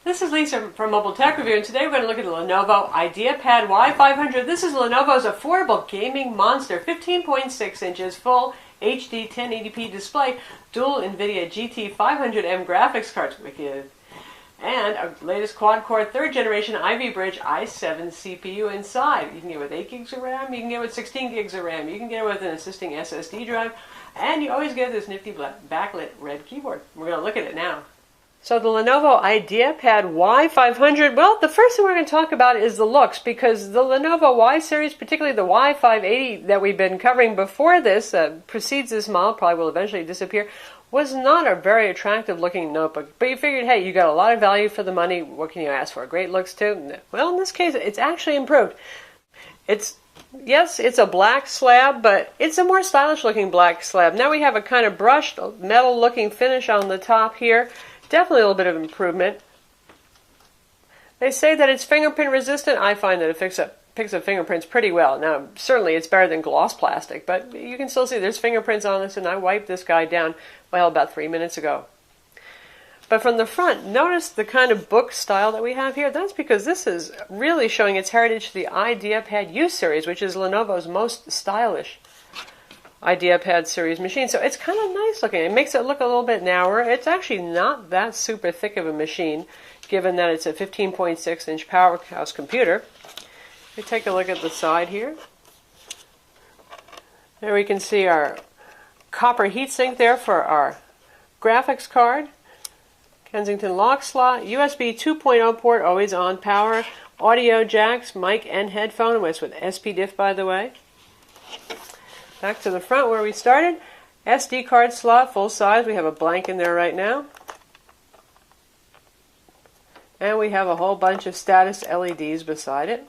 This is Lisa from Mobile Tech Review, and today we're going to look at the Lenovo IdeaPad Y500. This is Lenovo's affordable gaming monster, 15.6 inches, full HD 1080p display, dual NVIDIA GT 500M graphics cards, wicked, and our latest quad-core 3rd generation Ivy Bridge i7 CPU inside. You can get it with 8 gigs of RAM, you can get it with 16 gigs of RAM, you can get it with an assisting SSD drive, and you always get this nifty backlit red keyboard. We're going to look at it now. So the Lenovo IdeaPad Y500, well, the first thing we're going to talk about is the looks, because the Lenovo Y series, particularly the Y580 that we've been covering before this, precedes this model, probably will eventually disappear, was not a very attractive looking notebook. But you figured, hey, you got a lot of value for the money, what can you ask for? Great looks too? Well, in this case, it's actually improved. Yes, it's a black slab, but it's a more stylish looking black slab. Now we have a kind of brushed metal looking finish on the top here. Definitely a little bit of improvement. They say that it's fingerprint resistant. I find that it picks up fingerprints pretty well. Now, certainly it's better than gloss plastic, but you can still see there's fingerprints on this, and I wiped this guy down, well, about 3 minutes ago. But from the front, notice the kind of book style that we have here. That's because this is really showing its heritage to the IdeaPad U series, which is Lenovo's most stylish IdeaPad series machine. So it's kind of nice looking. It makes it look a little bit narrower. It's actually not that super thick of a machine, given that it's a 15.6 inch powerhouse computer. We take a look at the side here. There we can see our copper heatsink there for our graphics card. Kensington lock slot, USB 2.0 port, always on power, audio jacks, mic and headphone, with SPDIF by the way. Back to the front where we started. SD card slot, full size. We have a blank in there right now. And we have a whole bunch of status LEDs beside it.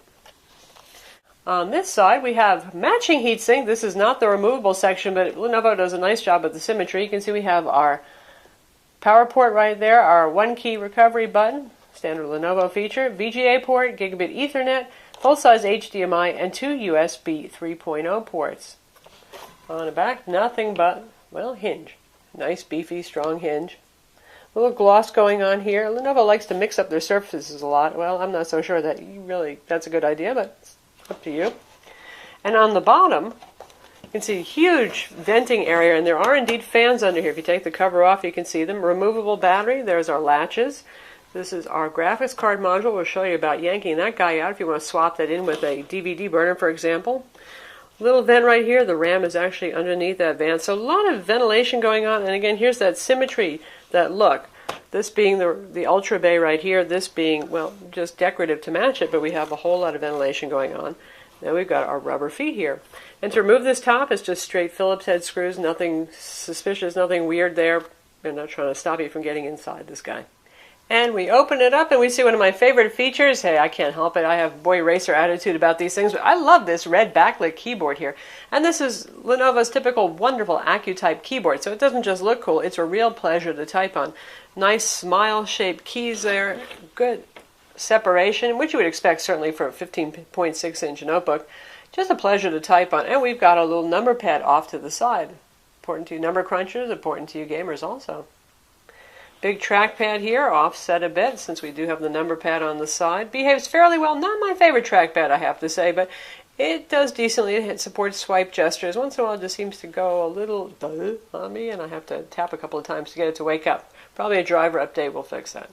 On this side, we have matching heatsink. This is not the removable section, but Lenovo does a nice job with the symmetry. You can see we have our power port right there, our one-key recovery button, standard Lenovo feature, VGA port, gigabit Ethernet, full-size HDMI, and 2 USB 3.0 ports. On the back, nothing but, well, hinge. Nice, beefy, strong hinge. A little gloss going on here. Lenovo likes to mix up their surfaces a lot. Well, I'm not so sure that that's a good idea, but it's up to you. And on the bottom, you can see a huge venting area, and there are indeed fans under here. If you take the cover off, you can see them. Removable battery. There's our latches. This is our graphics card module. We'll show you about yanking that guy out if you want to swap that in with a DVD burner, for example. Little vent right here. The RAM is actually underneath that vent. So a lot of ventilation going on. And again, here's that symmetry, that look. This being the Ultra Bay right here. This being, well, just decorative to match it. But we have a whole lot of ventilation going on. Now we've got our rubber feet here. And to remove this top, it's just straight Phillips head screws. Nothing suspicious, nothing weird there. They're not trying to stop you from getting inside this guy. And we open it up and we see one of my favorite features. Hey, I can't help it. I have boy racer attitude about these things, but I love this red backlit keyboard here. And this is Lenovo's typical wonderful AccuType keyboard. So it doesn't just look cool, it's a real pleasure to type on. Nice smile-shaped keys there. Good separation, which you would expect certainly for a 15.6 inch notebook. Just a pleasure to type on. And we've got a little number pad off to the side. Important to you number crunchers, important to you gamers also. Big trackpad here, offset a bit, since we do have the number pad on the side. Behaves fairly well. Not my favorite trackpad, I have to say, but it does decently. It supports swipe gestures. Once in a while, it just seems to go a little on me, and I have to tap a couple of times to get it to wake up. Probably a driver update will fix that.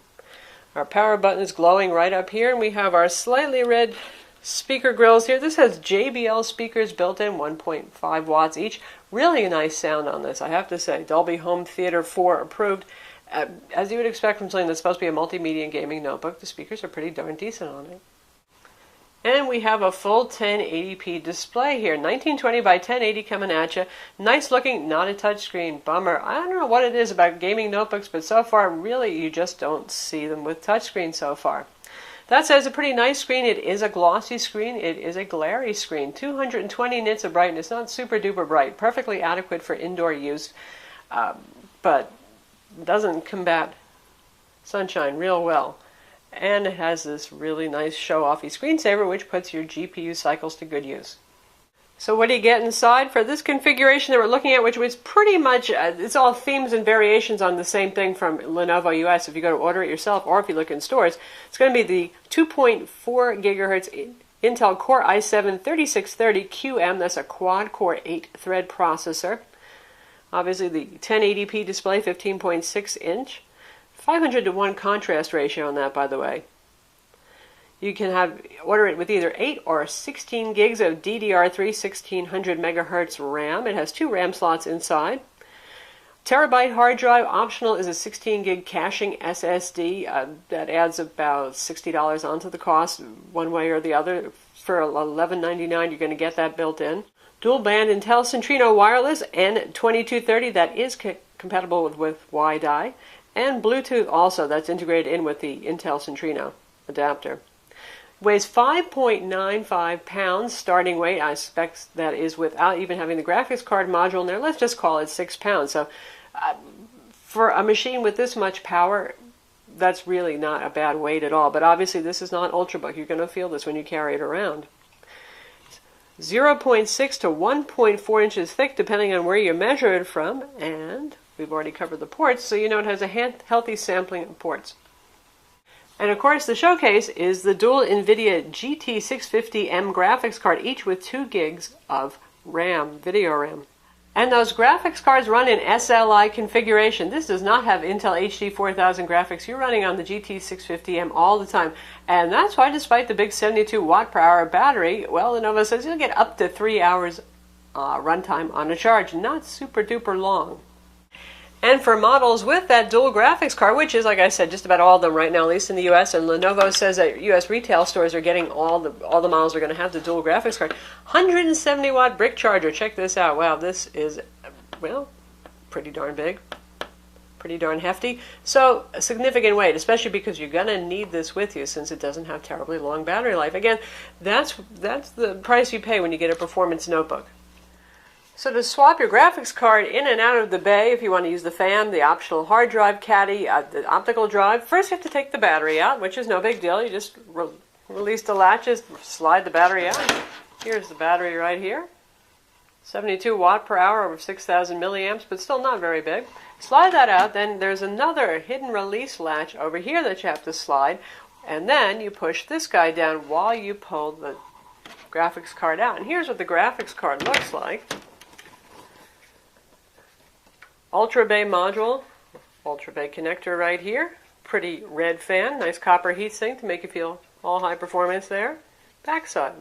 Our power button is glowing right up here, and we have our slightly red speaker grills here. This has JBL speakers built in, 1.5 watts each. Really nice sound on this, I have to say. Dolby Home Theater 4 approved. As you would expect from something that's supposed to be a multimedia and gaming notebook, the speakers are pretty darn decent on it. And we have a full 1080p display here. 1920 by 1080 coming at you. Nice looking, not a touchscreen. Bummer. I don't know what it is about gaming notebooks, but so far, really, you just don't see them with touchscreen so far. That says a pretty nice screen. It is a glossy screen. It is a glary screen. 220 nits of brightness. Not super duper bright. Perfectly adequate for indoor use. But doesn't combat sunshine real well. And it has this really nice show-offy screensaver, which puts your GPU cycles to good use. So what do you get inside for this configuration that we're looking at, which was pretty much, it's all themes and variations on the same thing from Lenovo US. If you go to order it yourself or if you look in stores, it's going to be the 2.4 gigahertz Intel Core i7-3630QM. That's a quad-core 8-thread processor. Obviously the 1080p display, 15.6 inch. 500 to 1 contrast ratio on that, by the way. You can order it with either 8 or 16 gigs of DDR3 1600 megahertz RAM. It has 2 RAM slots inside. Terabyte hard drive. Optional is a 16 gig caching SSD. That adds about $60 onto the cost, one way or the other. For $11.99, you're going to get that built in. Dual band Intel Centrino wireless N2230. That is compatible with WiDi. And Bluetooth also. That's integrated in with the Intel Centrino adapter. Weighs 5.95 pounds starting weight. I suspect that is without even having the graphics card module in there. Let's just call it 6 pounds. So for a machine with this much power, that's really not a bad weight at all. But obviously this is not Ultrabook. You're going to feel this when you carry it around. 0.6 to 1.4 inches thick, depending on where you measure it from. And we've already covered the ports, so you know it has a healthy sampling of ports. And of course, the showcase is the dual NVIDIA GT650M graphics card, each with 2 gigs of RAM, video RAM. And those graphics cards run in SLI configuration. This does not have Intel HD 4000 graphics. You're running on the GT650M all the time. And that's why, despite the big 72 watt per hour battery, well, Lenovo says you'll get up to 3 hours runtime on a charge. Not super duper long. And for models with that dual graphics card, which is, like I said, just about all of them right now, at least in the US, and Lenovo says that US retail stores are getting all the models are going to have the dual graphics card. 170 watt brick charger. Check this out. Wow, this is, well, pretty darn big. Pretty darn hefty. So, a significant weight, especially because you're going to need this with you since it doesn't have terribly long battery life. Again, that's the price you pay when you get a performance notebook. So to swap your graphics card in and out of the bay, if you want to use the fan, the optional hard drive caddy, the optical drive, first you have to take the battery out, which is no big deal. You just release the latches, slide the battery out. Here's the battery right here. 72 watt per hour over 6,000 milliamps, but still not very big. Slide that out, then there's another hidden release latch over here that you have to slide, and then you push this guy down while you pull the graphics card out. And here's what the graphics card looks like. Ultra Bay module, Ultra Bay connector right here. Pretty red fan, nice copper heatsink to make you feel all high performance there. Backside.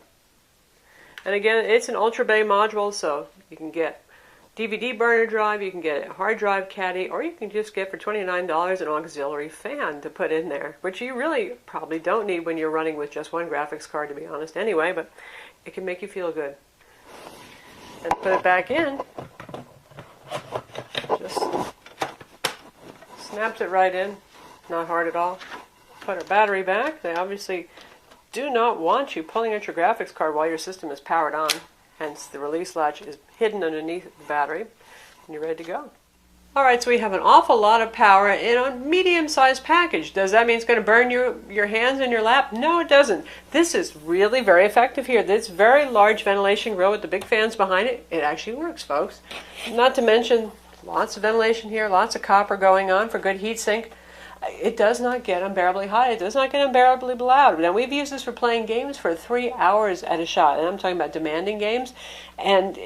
And again, it's an Ultra Bay module, so you can get DVD burner drive, you can get a hard drive caddy, or you can just get for $29 an auxiliary fan to put in there, which you really probably don't need when you're running with just one graphics card, to be honest, anyway, but it can make you feel good. And put it back in. Just snaps it right in, not hard at all. Put our battery back. They obviously do not want you pulling out your graphics card while your system is powered on, hence the release latch is hidden underneath the battery, and you're ready to go. Alright, so we have an awful lot of power in a medium-sized package. Does that mean it's going to burn your hands in your lap? No, it doesn't. This is really very effective here. This very large ventilation grill with the big fans behind it, it actually works, folks. Not to mention lots of ventilation here, lots of copper going on for good heat sink. It does not get unbearably hot. It does not get unbearably loud. Now, we've used this for playing games for 3 hours at a shot, and I'm talking about demanding games. And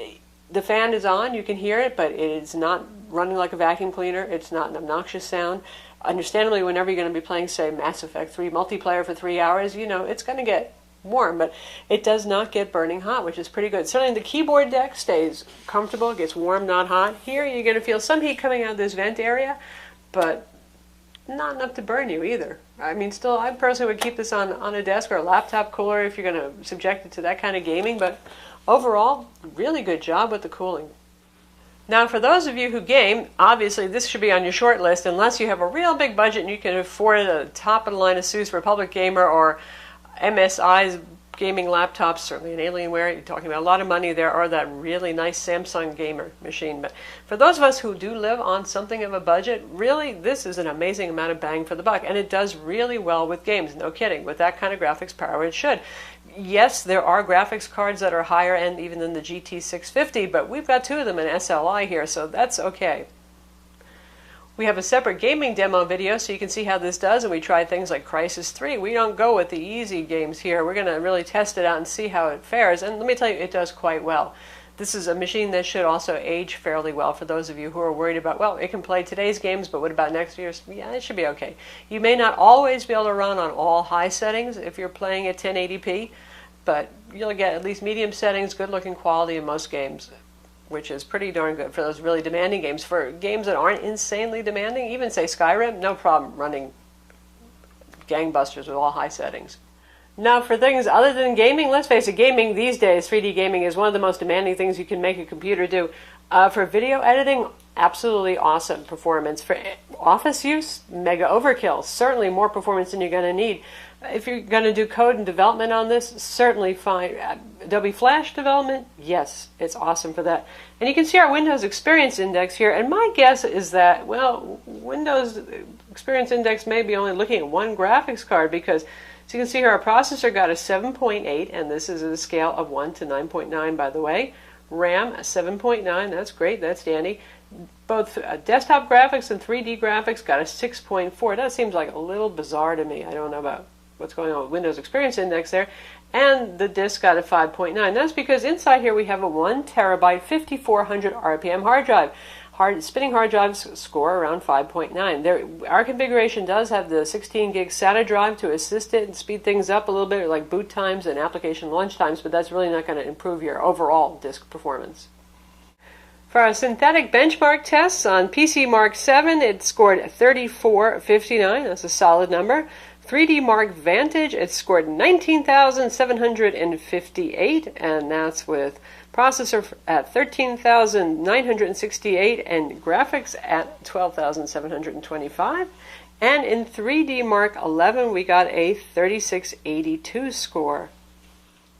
the fan is on, you can hear it, but it is not running like a vacuum cleaner. It's not an obnoxious sound. Understandably, whenever you're going to be playing, say, Mass Effect 3 multiplayer for 3 hours, you know, it's going to get warm, but it does not get burning hot, which is pretty good. Certainly the keyboard deck stays comfortable, gets warm, not hot. Here you're going to feel some heat coming out of this vent area, but not enough to burn you either. I mean, still, I personally would keep this on a desk or a laptop cooler if you're going to subject it to that kind of gaming, but overall, really good job with the cooling. Now, for those of you who game, obviously this should be on your short list unless you have a real big budget and you can afford a top-of-the-line Asus Republic Gamer or MSI's gaming laptops, certainly an Alienware. You're talking about a lot of money there, or that really nice Samsung gamer machine. But for those of us who do live on something of a budget, really, this is an amazing amount of bang for the buck. And it does really well with games, no kidding. With that kind of graphics power, it should. Yes, there are graphics cards that are higher end even than the GT650, but we've got two of them in SLI here, so that's okay. We have a separate gaming demo video so you can see how this does, and we try things like Crysis 3. We don't go with the easy games here. We're going to really test it out and see how it fares, and let me tell you, it does quite well. This is a machine that should also age fairly well for those of you who are worried about, well, it can play today's games, but what about next year's? Yeah, it should be okay. You may not always be able to run on all high settings if you're playing at 1080p, but you'll get at least medium settings, good looking quality in most games, which is pretty darn good for those really demanding games. For games that aren't insanely demanding, even say Skyrim, no problem running gangbusters with all high settings. Now for things other than gaming, let's face it, gaming these days, 3D gaming is one of the most demanding things you can make a computer do. For video editing, absolutely awesome performance. For office use, mega overkill. Certainly more performance than you're going to need. If you're going to do code and development on this, certainly fine. Adobe Flash development, yes, it's awesome for that. And you can see our Windows Experience Index here, and my guess is that, well, Windows Experience Index may be only looking at one graphics card because, as you can see here, our processor got a 7.8, and this is at a scale of 1 to 9.9, by the way. RAM, 7.9, that's great, that's dandy. Both desktop graphics and 3D graphics got a 6.4. That seems like a little bizarre to me. I don't know about what's going on with Windows Experience Index there. And the disk got a 5.9. That's because inside here we have a 1 terabyte 5400 RPM hard drive. Spinning hard drives score around 5.9. Our configuration does have the 16 gig SATA drive to assist it and speed things up a little bit, like boot times and application launch times, but that's really not going to improve your overall disk performance. For our synthetic benchmark tests on PC Mark 7, it scored 3459. That's a solid number. 3D Mark Vantage, it scored 19,758, and that's with processor at 13,968 and graphics at 12,725. And in 3D Mark 11, we got a 3682 score.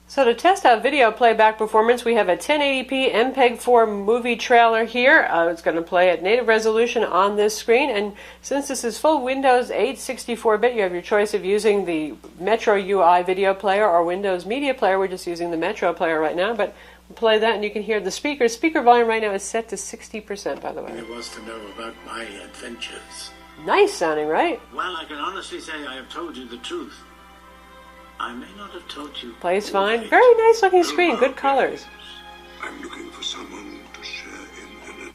So to test out video playback performance, we have a 1080p MPEG-4 movie trailer here. It's going to play at native resolution on this screen, and since this is full Windows 8 64-bit, you have your choice of using the Metro UI video player or Windows Media Player. We're just using the Metro player right now, but we'll play that and you can hear the speaker. Speaker volume right now is set to 60%, by the way. It was to know about my adventures. Nice sounding, right? Well, I can honestly say I have told you the truth. I may not have told you. Plays fine. Very nice looking screen. Good colors. I'm looking for someone to share in it.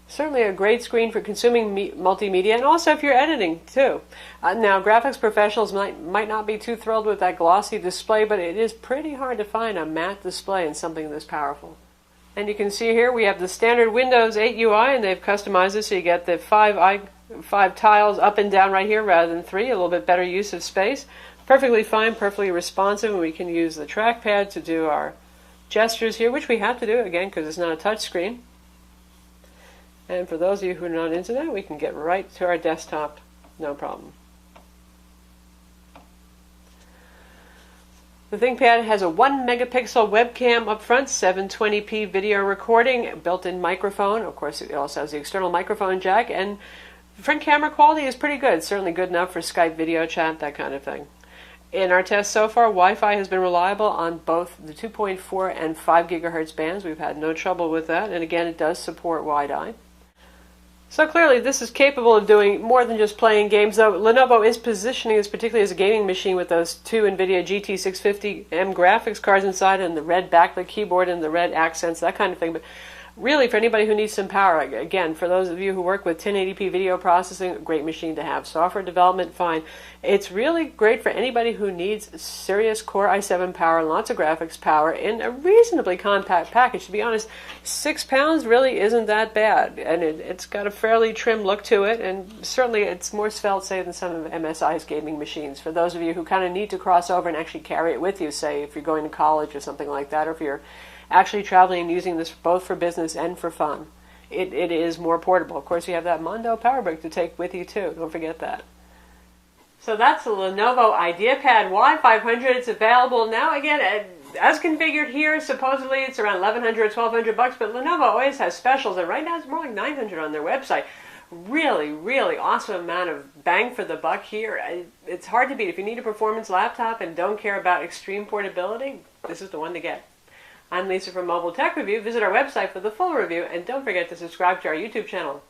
Certainly a great screen for consuming multimedia, and also if you're editing too. Now, graphics professionals might not be too thrilled with that glossy display, but it is pretty hard to find a matte display in something this powerful. And you can see here we have the standard Windows 8 UI, and they've customized it so you get the five tiles up and down right here rather than 3. A little bit better use of space. Perfectly fine, perfectly responsive, and we can use the trackpad to do our gestures here, which we have to do, again, because it's not a touch screen. And for those of you who are not into that, we can get right to our desktop, no problem. The ThinkPad has a 1 megapixel webcam up front, 720p video recording, built-in microphone. Of course, it also has the external microphone jack, and front camera quality is pretty good. It's certainly good enough for Skype video chat, that kind of thing. In our tests so far, Wi-Fi has been reliable on both the 2.4 and 5 gigahertz bands. We've had no trouble with that, and again, it does support wide-eye. So clearly, this is capable of doing more than just playing games, though Lenovo is positioning this particularly as a gaming machine with those two NVIDIA GT650M graphics cards inside and the red backlit keyboard and the red accents, that kind of thing. But really, for anybody who needs some power, again, for those of you who work with 1080p video processing, a great machine to have. Software development, fine. It's really great for anybody who needs serious Core i7 power, lots of graphics power, in a reasonably compact package. To be honest, 6 pounds really isn't that bad, and it's got a fairly trim look to it, and certainly it's more svelte, say, than some of MSI's gaming machines. For those of you who kind of need to cross over and actually carry it with you, say, if you're going to college or something like that, or if you're actually traveling and using this both for business and for fun. It is more portable. Of course, you have that Mondo power brick to take with you too. Don't forget that. So that's the Lenovo IdeaPad Y500. It's available now. Again, as configured here, supposedly it's around $1,100 or $1,200, but Lenovo always has specials, and right now it's more like $900 on their website. Really, really awesome amount of bang for the buck here. It's hard to beat. If you need a performance laptop and don't care about extreme portability, this is the one to get. I'm Lisa from Mobile Tech Review. Visit our website for the full review, and don't forget to subscribe to our YouTube channel.